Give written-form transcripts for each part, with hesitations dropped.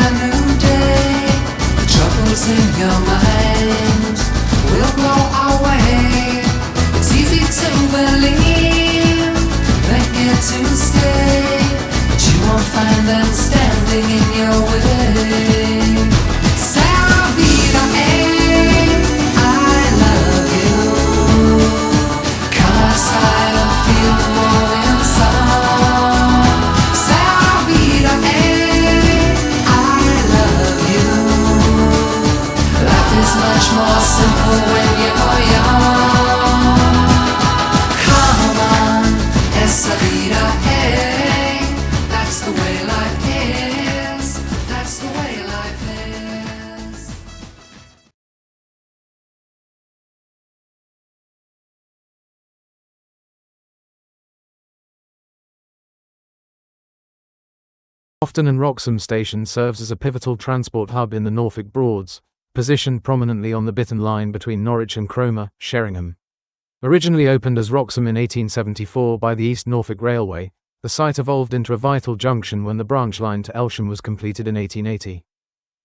brand new day. The troubles in your mind will blow away. It's easy to believe they're here to stay, but you won't find them standing in your way. Sarah Vida, I love you. Come outside and feel the morning sun. Sarah Vida, I love you. Life is much more simple when you're young. Come on, esa vida, that's the way life is. That's the way life is. Houghton and Wroxham station serves as a pivotal transport hub in the Norfolk Broads, positioned prominently on the Bittern line between Norwich and Cromer, Sheringham. Originally opened as Wroxham in 1874 by the East Norfolk Railway, the site evolved into a vital junction when the branch line to Aylesford was completed in 1880.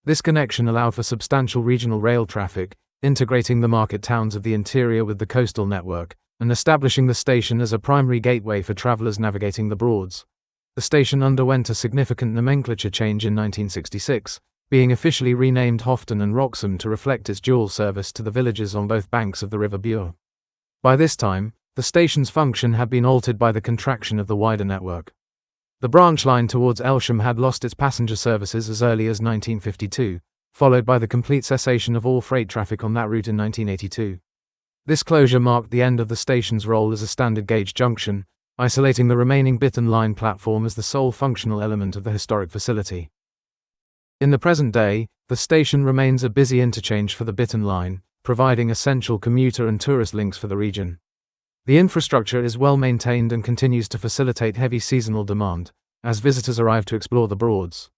This connection allowed for substantial regional rail traffic, integrating the market towns of the interior with the coastal network, and establishing the station as a primary gateway for travellers navigating the Broads. The station underwent a significant nomenclature change in 1966, being officially renamed Houghton and Wroxham to reflect its dual service to the villages on both banks of the River Bure. By this time, the station's function had been altered by the contraction of the wider network. The branch line towards Aylesford had lost its passenger services as early as 1952, followed by the complete cessation of all freight traffic on that route in 1982. This closure marked the end of the station's role as a standard gauge junction, isolating the remaining Bittern line platform as the sole functional element of the historic facility. In the present day, the station remains a busy interchange for the Bittern line, providing essential commuter and tourist links for the region. The infrastructure is well maintained and continues to facilitate heavy seasonal demand, as visitors arrive to explore the Broads.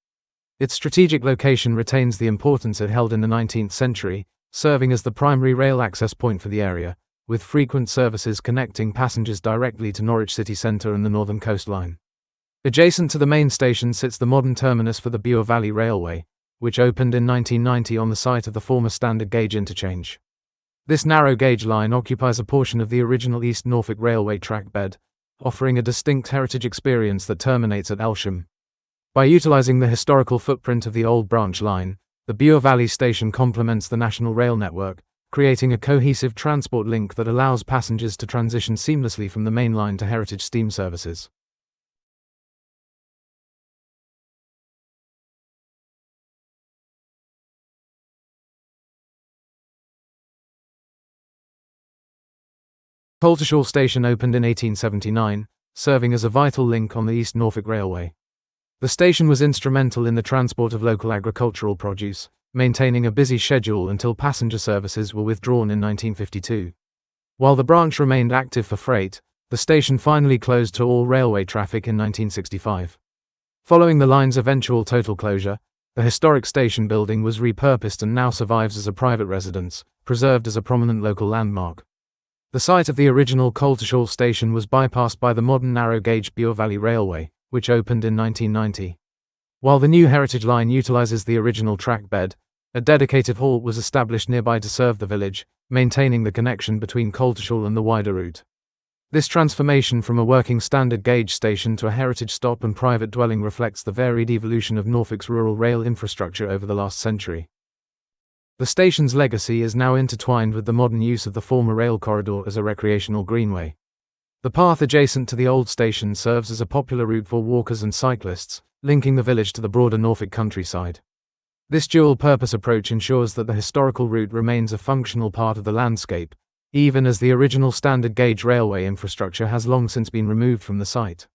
Its strategic location retains the importance it held in the 19th century, serving as the primary rail access point for the area, with frequent services connecting passengers directly to Norwich city centre and the northern coastline. Adjacent to the main station sits the modern terminus for the Bure Valley Railway, which opened in 1990 on the site of the former standard gauge interchange. This narrow gauge line occupies a portion of the original East Norfolk Railway track bed, offering a distinct heritage experience that terminates at Aylesford. By utilising the historical footprint of the old branch line, the Bure Valley station complements the national rail network, creating a cohesive transport link that allows passengers to transition seamlessly from the main line to heritage steam services. Coltishall Station opened in 1879, serving as a vital link on the East Norfolk Railway. The station was instrumental in the transport of local agricultural produce, maintaining a busy schedule until passenger services were withdrawn in 1952. While the branch remained active for freight, the station finally closed to all railway traffic in 1965. Following the line's eventual total closure, the historic station building was repurposed and now survives as a private residence, preserved as a prominent local landmark. The site of the original Coltishall station was bypassed by the modern narrow-gauge Bure Valley Railway, which opened in 1990. While the new heritage line utilises the original track bed, a dedicated halt was established nearby to serve the village, maintaining the connection between Coltishall and the wider route. This transformation from a working standard gauge station to a heritage stop and private dwelling reflects the varied evolution of Norfolk's rural rail infrastructure over the last century. The station's legacy is now intertwined with the modern use of the former rail corridor as a recreational greenway. The path adjacent to the old station serves as a popular route for walkers and cyclists, linking the village to the broader Norfolk countryside. This dual-purpose approach ensures that the historical route remains a functional part of the landscape, even as the original standard gauge railway infrastructure has long since been removed from the site.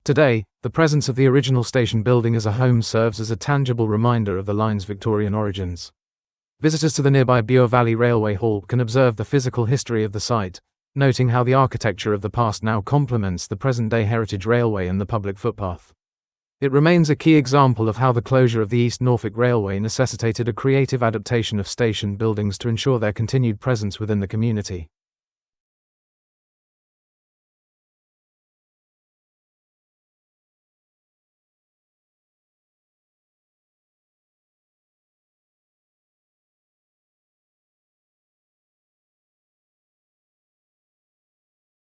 Today, the presence of the original station building as a home serves as a tangible reminder of the line's Victorian origins. Visitors to the nearby Bure Valley Railway Hall can observe the physical history of the site, noting how the architecture of the past now complements the present-day heritage railway and the public footpath. It remains a key example of how the closure of the East Norfolk Railway necessitated a creative adaptation of station buildings to ensure their continued presence within the community.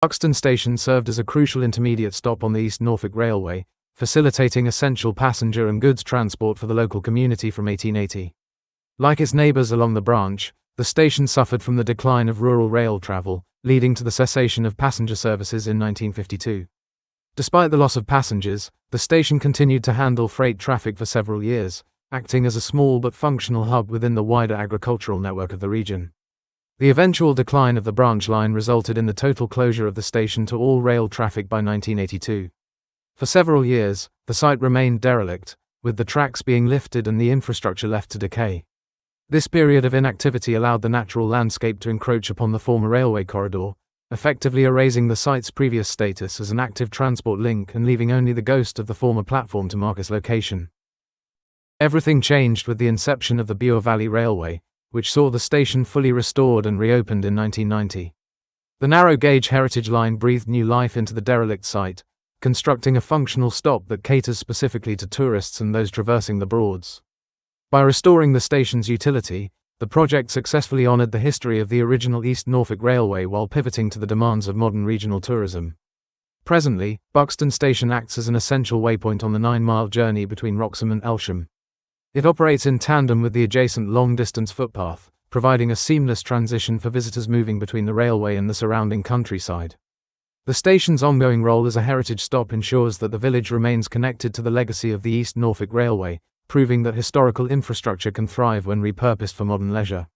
Buxton Station served as a crucial intermediate stop on the East Norfolk Railway, facilitating essential passenger and goods transport for the local community from 1880. Like its neighbours along the branch, the station suffered from the decline of rural rail travel, leading to the cessation of passenger services in 1952. Despite the loss of passengers, the station continued to handle freight traffic for several years, acting as a small but functional hub within the wider agricultural network of the region. The eventual decline of the branch line resulted in the total closure of the station to all rail traffic by 1982. For several years, the site remained derelict, with the tracks being lifted and the infrastructure left to decay. This period of inactivity allowed the natural landscape to encroach upon the former railway corridor, effectively erasing the site's previous status as an active transport link and leaving only the ghost of the former platform to mark its location. Everything changed with the inception of the Bure Valley Railway, which saw the station fully restored and reopened in 1990. The narrow-gauge heritage line breathed new life into the derelict site, constructing a functional stop that caters specifically to tourists and those traversing the Broads. By restoring the station's utility, the project successfully honoured the history of the original East Norfolk Railway while pivoting to the demands of modern regional tourism. Presently, Buxton Station acts as an essential waypoint on the 9-mile journey between Wroxham and Aylesford. It operates in tandem with the adjacent long-distance footpath, providing a seamless transition for visitors moving between the railway and the surrounding countryside. The station's ongoing role as a heritage stop ensures that the village remains connected to the legacy of the East Norfolk Railway, proving that historical infrastructure can thrive when repurposed for modern leisure.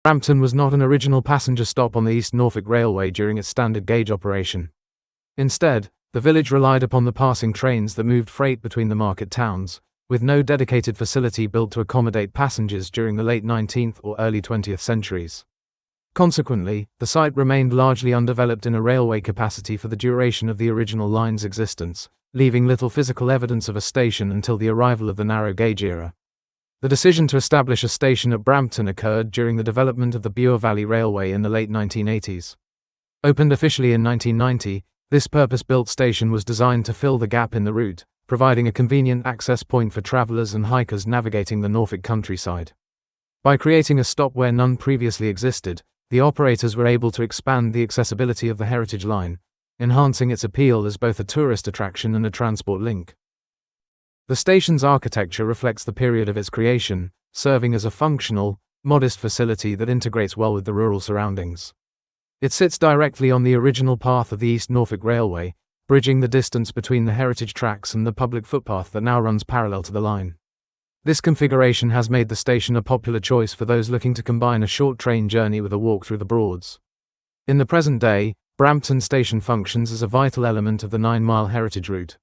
Brampton was not an original passenger stop on the East Norfolk Railway during its standard gauge operation. Instead, the village relied upon the passing trains that moved freight between the market towns, with no dedicated facility built to accommodate passengers during the late 19th or early 20th centuries. Consequently, the site remained largely undeveloped in a railway capacity for the duration of the original line's existence, leaving little physical evidence of a station until the arrival of the narrow gauge era. The decision to establish a station at Brampton occurred during the development of the Bure Valley Railway in the late 1980s. Opened officially in 1990, this purpose-built station was designed to fill the gap in the route, providing a convenient access point for travelers and hikers navigating the Norfolk countryside. By creating a stop where none previously existed, the operators were able to expand the accessibility of the heritage line, enhancing its appeal as both a tourist attraction and a transport link. The station's architecture reflects the period of its creation, serving as a functional, modest facility that integrates well with the rural surroundings. It sits directly on the original path of the East Norfolk Railway, bridging the distance between the heritage tracks and the public footpath that now runs parallel to the line. This configuration has made the station a popular choice for those looking to combine a short train journey with a walk through the Broads. In the present day, Brampton Station functions as a vital element of the 9-mile heritage route.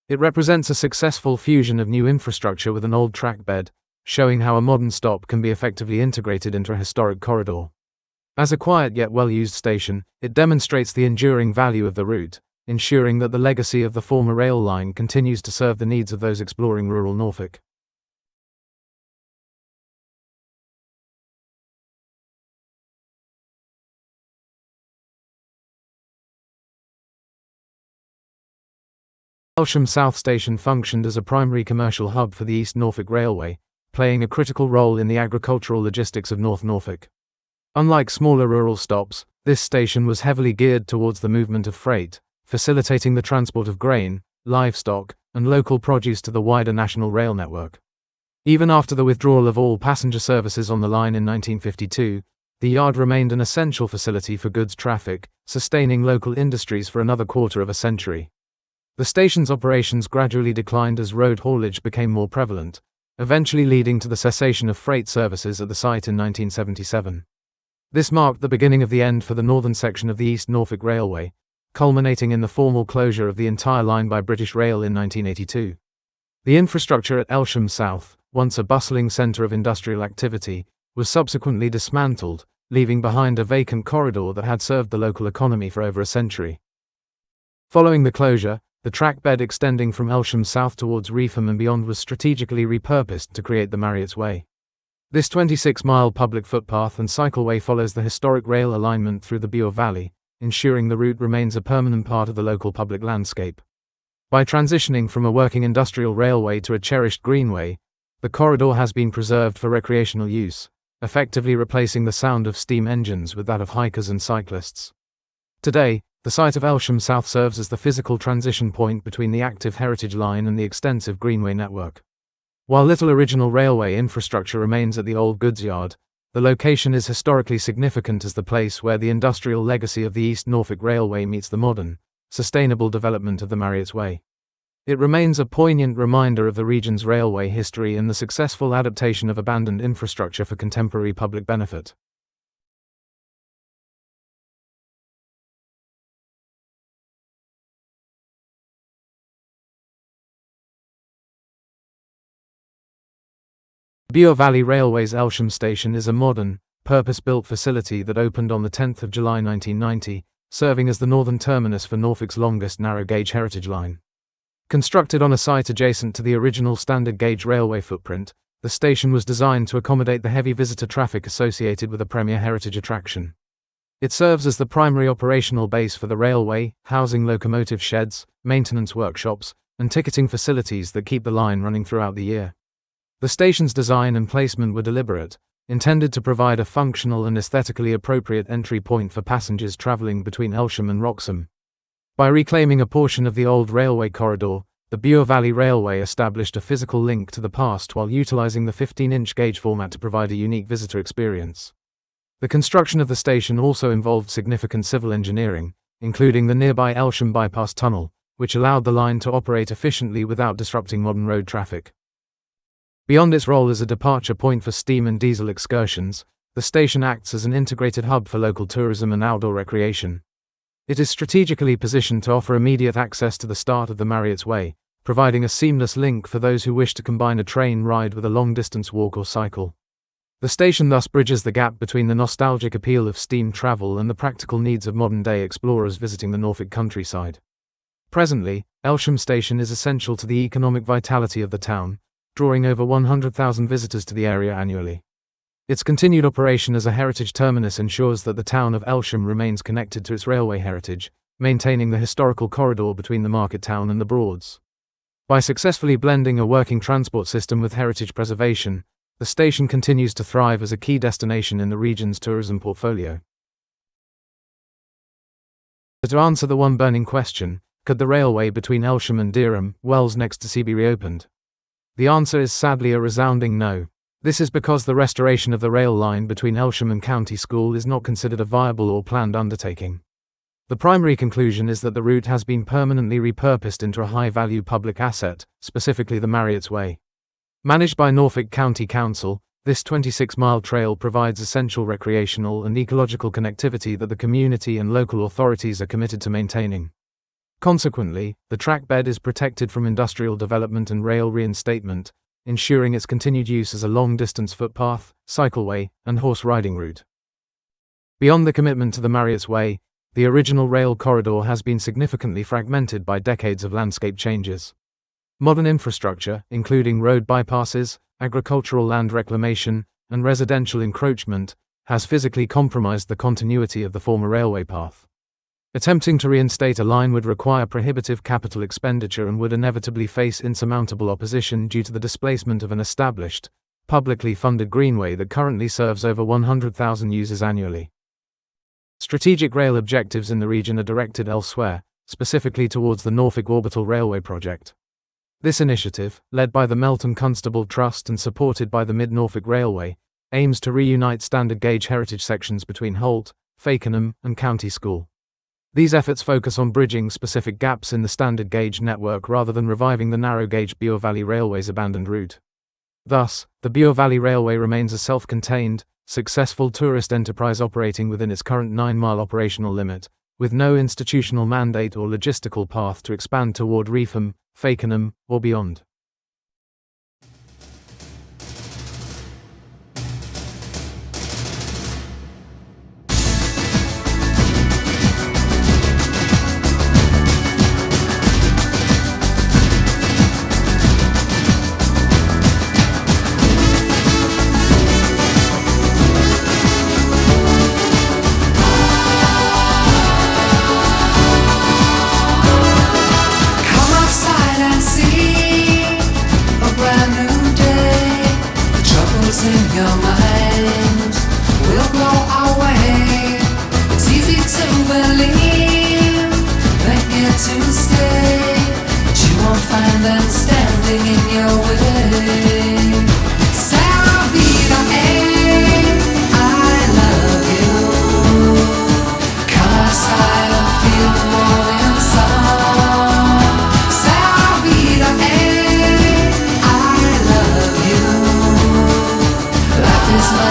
It represents a successful fusion of new infrastructure with an old track bed, showing how a modern stop can be effectively integrated into a historic corridor. As a quiet yet well-used station, it demonstrates the enduring value of the route, ensuring that the legacy of the former rail line continues to serve the needs of those exploring rural Norfolk. Aylesford South Station functioned as a primary commercial hub for the East Norfolk Railway, playing a critical role in the agricultural logistics of North Norfolk. Unlike smaller rural stops, this station was heavily geared towards the movement of freight, facilitating the transport of grain, livestock, and local produce to the wider national rail network. Even after the withdrawal of all passenger services on the line in 1952, the yard remained an essential facility for goods traffic, sustaining local industries for another quarter of a century. The station's operations gradually declined as road haulage became more prevalent, eventually leading to the cessation of freight services at the site in 1977. This marked the beginning of the end for the northern section of the East Norfolk Railway, culminating in the formal closure of the entire line by British Rail in 1982. The infrastructure at Aylesford South, once a bustling centre of industrial activity, was subsequently dismantled, leaving behind a vacant corridor that had served the local economy for over a century. Following the closure, the track bed extending from Aylesford South towards Wroxham and beyond was strategically repurposed to create the Marriott's Way. This 26-mile public footpath and cycleway follows the historic rail alignment through the Bure Valley, ensuring the route remains a permanent part of the local public landscape. By transitioning from a working industrial railway to a cherished greenway, the corridor has been preserved for recreational use, effectively replacing the sound of steam engines with that of hikers and cyclists. Today, the site of Aylesford South serves as the physical transition point between the active heritage line and the extensive greenway network. While little original railway infrastructure remains at the old goods yard, the location is historically significant as the place where the industrial legacy of the East Norfolk Railway meets the modern, sustainable development of the Marriotts Way. It remains a poignant reminder of the region's railway history and the successful adaptation of abandoned infrastructure for contemporary public benefit. Bure Valley Railway's Aylesford Station is a modern, purpose-built facility that opened on the 10th of July 1990, serving as the northern terminus for Norfolk's longest narrow-gauge heritage line. Constructed on a site adjacent to the original standard-gauge railway footprint, the station was designed to accommodate the heavy visitor traffic associated with a premier heritage attraction. It serves as the primary operational base for the railway, housing locomotive sheds, maintenance workshops, and ticketing facilities that keep the line running throughout the year. The station's design and placement were deliberate, intended to provide a functional and aesthetically appropriate entry point for passengers travelling between Aylesford and Wroxham. By reclaiming a portion of the old railway corridor, the Bure Valley Railway established a physical link to the past while utilising the 15-inch gauge format to provide a unique visitor experience. The construction of the station also involved significant civil engineering, including the nearby Aylesford Bypass Tunnel, which allowed the line to operate efficiently without disrupting modern road traffic. Beyond its role as a departure point for steam and diesel excursions, the station acts as an integrated hub for local tourism and outdoor recreation. It is strategically positioned to offer immediate access to the start of the Marriotts Way, providing a seamless link for those who wish to combine a train ride with a long-distance walk or cycle. The station thus bridges the gap between the nostalgic appeal of steam travel and the practical needs of modern-day explorers visiting the Norfolk countryside. Presently, Aylesford Station is essential to the economic vitality of the town, drawing over 100,000 visitors to the area annually. Its continued operation as a heritage terminus ensures that the town of Aylesford remains connected to its railway heritage, maintaining the historical corridor between the market town and the Broads. By successfully blending a working transport system with heritage preservation, the station continues to thrive as a key destination in the region's tourism portfolio. To answer the one burning question, could the railway between Aylesford and Durham, Wells next to sea, be reopened? The answer is sadly a resounding no. This is because the restoration of the rail line between Aylesford and County School is not considered a viable or planned undertaking. The primary conclusion is that the route has been permanently repurposed into a high-value public asset, specifically the Marriotts Way. Managed by Norfolk County Council, this 26-mile trail provides essential recreational and ecological connectivity that the community and local authorities are committed to maintaining. Consequently, the track bed is protected from industrial development and rail reinstatement, ensuring its continued use as a long-distance footpath, cycleway, and horse riding route. Beyond the commitment to the Marriotts Way, the original rail corridor has been significantly fragmented by decades of landscape changes. Modern infrastructure, including road bypasses, agricultural land reclamation, and residential encroachment, has physically compromised the continuity of the former railway path. Attempting to reinstate a line would require prohibitive capital expenditure and would inevitably face insurmountable opposition due to the displacement of an established, publicly funded greenway that currently serves over 100,000 users annually. Strategic rail objectives in the region are directed elsewhere, specifically towards the Norfolk Orbital Railway project. This initiative, led by the Melton Constable Trust and supported by the Mid-Norfolk Railway, aims to reunite standard gauge heritage sections between Holt, Fakenham, and County School. These efforts focus on bridging specific gaps in the standard gauge network rather than reviving the narrow gauge Bure Valley Railway's abandoned route. Thus, the Bure Valley Railway remains a self-contained, successful tourist enterprise operating within its current 9-mile operational limit, with no institutional mandate or logistical path to expand toward Wroxham, Fakenham, or beyond.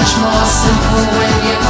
much more simple when you